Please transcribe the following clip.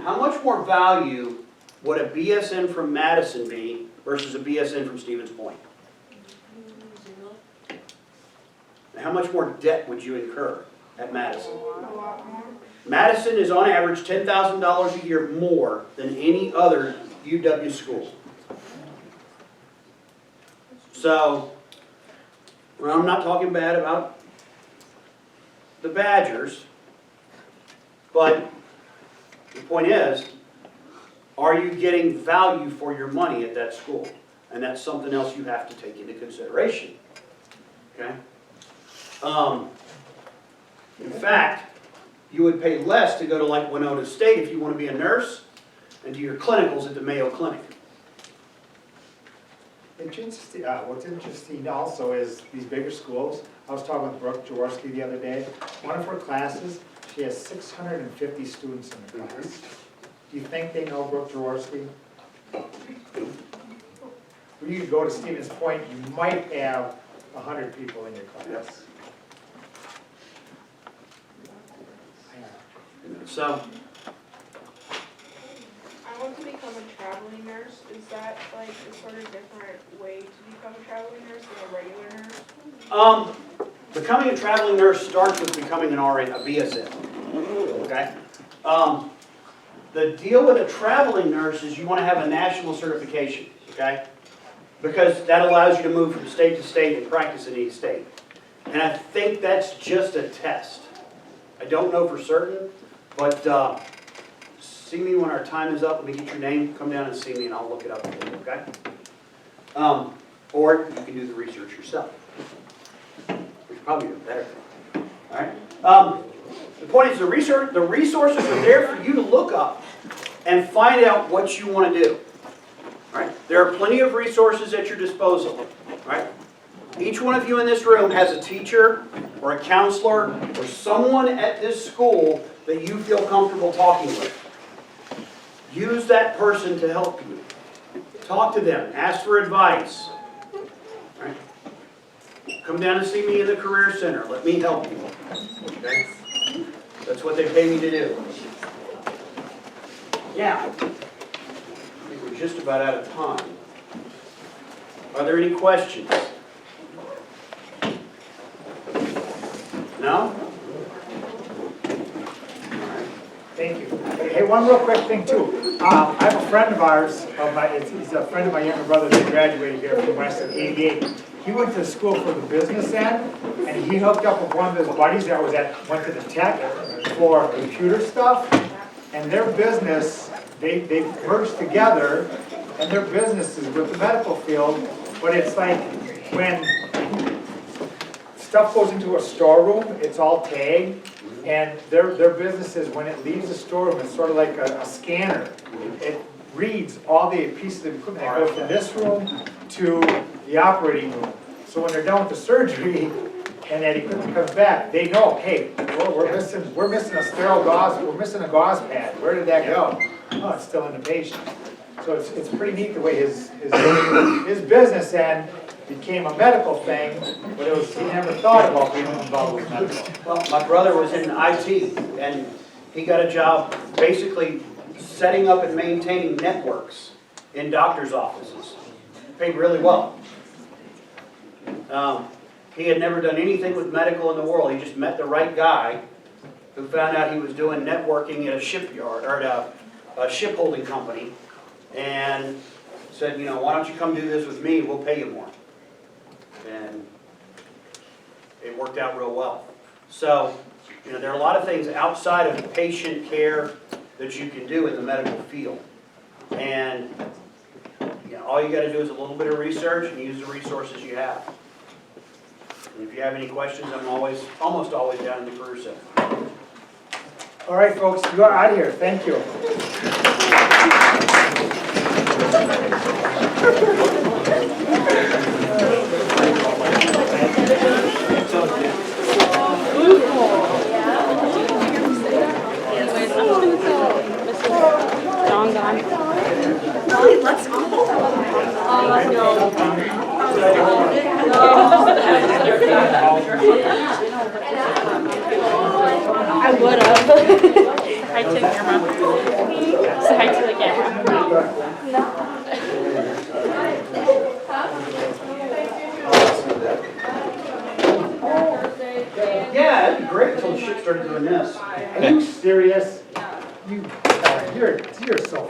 how much more value would a BSN from Madison be versus a BSN from Stevens Point? And how much more debt would you incur at Madison? Madison is on average $10,000 a year more than any other UW school. So, well, I'm not talking bad about the Badgers, but the point is, are you getting value for your money at that school? And that's something else you have to take into consideration. Okay? In fact, you would pay less to go to like Winona State if you want to be a nurse and do your clinicals at the Mayo Clinic. What's interesting also is these bigger schools. I was talking with Brooke Jaworski the other day. One of her classes, she has 650 students in the class. Do you think they know Brooke Jaworski? When you go to Stevens Point, you might have 100 people in your class. Yes. So, I want to become a traveling nurse. Is that like a sort of different way to become a traveling nurse than a regular nurse? becoming a traveling nurse starts with becoming an RN, a BSN. Okay? The deal with a traveling nurse is you want to have a national certification. Okay? Because that allows you to move from state to state and practice in each state. And I think that's just a test. I don't know for certain, but see me when our time is up. Let me get your name. Come down and see me, and I'll look it up for you, okay? Or you can do the research yourself, which probably the better thing. All right? The point is the resources are there for you to look up and find out what you want to do. All right? There are plenty of resources at your disposal. All right? Each one of you in this room has a teacher or a counselor or someone at this school that you feel comfortable talking with. Use that person to help you. Talk to them. Ask for advice. All right? Come down and see me in the Career Center. Let me help you. Okay? That's what they pay me to do. Yeah. I think we're just about out of time. Are there any questions? No? Thank you. Hey, one real quick thing too. I have a friend of ours, he's a friend of my younger brother that graduated here from Western '88. He went to school for the business end, and he hooked up with one of his buddies that went to the tech for computer stuff. And their business, they merged together, and their business is with the medical field, but it's like when stuff goes into a storeroom, it's all tagged, and their business is when it leaves the storeroom, it's sort of like a scanner. It reads all the pieces of equipment that go from this room to the operating room. So when they're done with the surgery and that equipment comes back, they know, hey, we're missing a sterile gauze, we're missing a gauze pad. Where did that go? Oh, it's still in the patient. So it's pretty neat the way his business end became a medical thing, but he never thought about being involved with medical. Well, my brother was in IT, and he got a job basically setting up and maintaining networks in doctors' offices. Paid really well. He had never done anything with medical in the world. He just met the right guy who found out he was doing networking at a shipyard, or at a shipholding company, and said, you know, why don't you come do this with me, we'll pay you more. And it worked out real well. So, you know, there are a lot of things outside of patient care that you can do in the medical field. And you know, all you got to do is a little bit of research and use the resources you have. And if you have any questions, I'm almost always down in the Career Center. All right, folks, you are out of here. Thank you. John gone. Let's go. Let's go. I would have. I took your mom. Yeah, that'd be great until the shit started doing this. Are you serious? You're so